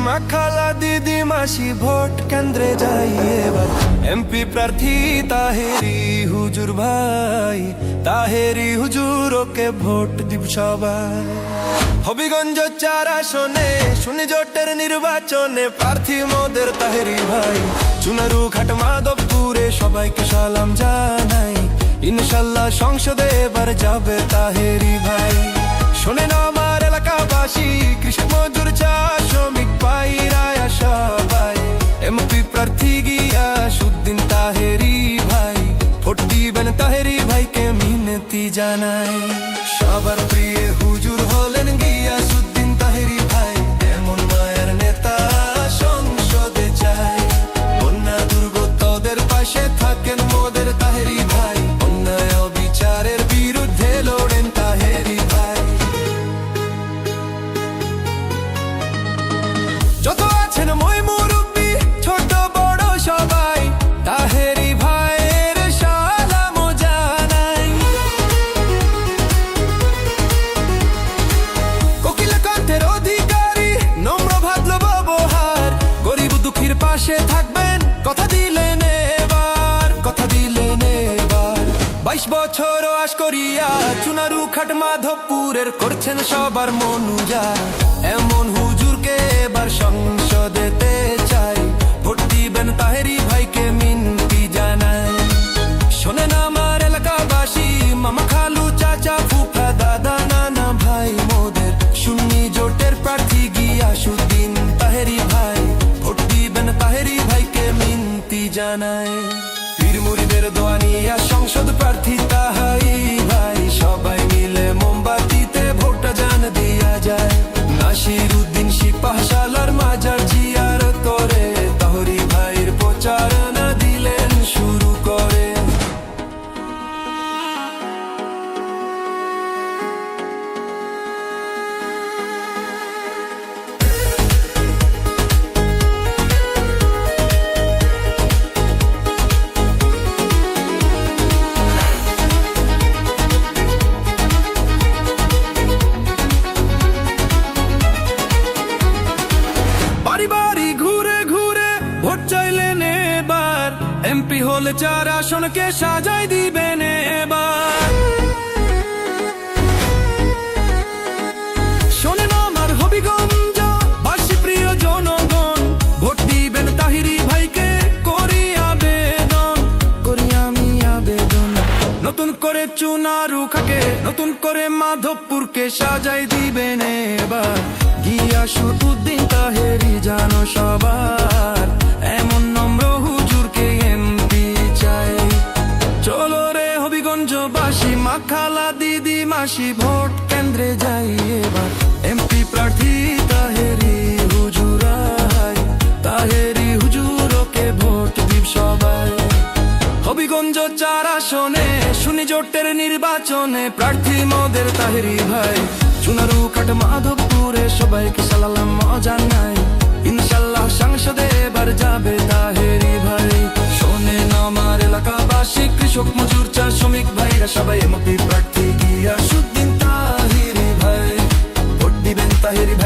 মা খালা দিদি মাসি ভোট কেন্দ্রে যাই এবার এমপি প্রার্থী তাহেরি হুজুর ভাই, তাহেরি হুজুর ওকে ভোট দিব সবাই। হবিগঞ্জ 4 আসনে শুনি জোটের নির্বাচনে প্রার্থী মোদের তাহেরি ভাই। চুনারু ঘাট মাধবপুরে সবাইকে সালাম জানাই, ইনশাল্লাহ সংসদে এবার যাবে তাহেরি ভাই। শোনেন আমার এলাকাবাসী, কৃষক মজুর চা শ্রমিক পাইরায়া সবাই, এমপি প্রার্থী গিয়াসউদ্দিন তাহেরি ভাই, ভোট দিবেন তাহেরি ভাইকে মিনতি জানাই। সবার প্রিয় হুজুর হলেন গিয়াসউদ্দিন তাহেরি ভাই, এমন মায়ের নেতা সংসদে চাই। বন্যা দুর্গতদের পাশে থাকেন মোদের তাহেরি ভাই, অন্যায় অবিচারের বিরুদ্ধে লড়েন তাহেরি ভাই। যত আছেন মই মুরব্বি ছোট বড় সবাই, তাহেরি ভাইয়ের সালাম জানাই। কোকিল কণ্ঠের অধিকারী, নম্র ভদ্র ব্যবহার, গরিব দুঃখীর পাশে থাকবেন কথা দিলেন এবার, কথা দিলেন এবার। 22 বছর আশ করিয়া চুনারু ঘাট মাধবপুরের করছেন সবার মন উজাড়, এমন হুজুরকে এবার সংসদেতে চাই, ভোট দিবেন তাহেরি ভাইকে মিনতি জানাই। শোনেন আমার এলাকাবাসী, মামা খালু চাচা ফুফা দাদা নানা ভাই মোদের, সুন্নি জোটের প্রার্থী গিয়াসউদ্দিন তাহেরি ভাই, ভোট দিবেন তাহেরি ভাইকে মিনতি জানাই। পীর মুরিদের দোয়া নিয়া সংসদ প্রার্থী তাহেরি ভাই, সবাই মিলে মোমবাতিতে ভোটটা জান দিয়া যায়। নাসিরউদ্দিন সিপাহসালার মাজার জিয়ারত করে তাহেরি ভাইয়ের প্রচারণা দিলেন শুরু করে। বাড়ি বাড়ি ঘুরে ঘুরে ভোট চাইলেন এবার, এমপি হলে 4 আসনকে সাজাই দিবেন এবার। শোনেন আমার হবিগঞ্জ বাসী প্রিয় জনগণ, ভোট দিবেন তাহেরি ভাইকে করি আবেদন, করি আমি আবেদন। নতুন করে চুনারু খাকে, নতুন করে মাধবপুরকে সাজাই দিবেন এবার, গিয়াসউদ্দিন তাহেরি জানো সবার, এমন নম্র হুজুরকে এমপি চাই। চলো রে হবিগঞ্জবাসী, মা খালা দিদি মাসি ভোট কেন্দ্রে যাই এবার, এমপি প্রার্থী তাহেরি হুজুর ভাই, তাহেরি হুজুর ওকে ভোট দিব সবাই। হবিগঞ্জ 4 আসনে শুনি জোটের নির্বাচনে প্রার্থী মোদের তাহেরি ভাই। চুনারু ঘাট মাধবপুরে সবাইকে সালাম জানাই, ইনশাল্লাহ সংসদে এবার যাবে তাহেরি ভাই। শোনেন আমার এলাকাবাসী, কৃষক মজুর চা শ্রমিক ভাইরা সবাই এমপি প্রার্থী গিয়াসউদ্দিন তাহেরি ভাই, ভোট দিবেন তাহেরি ভাই।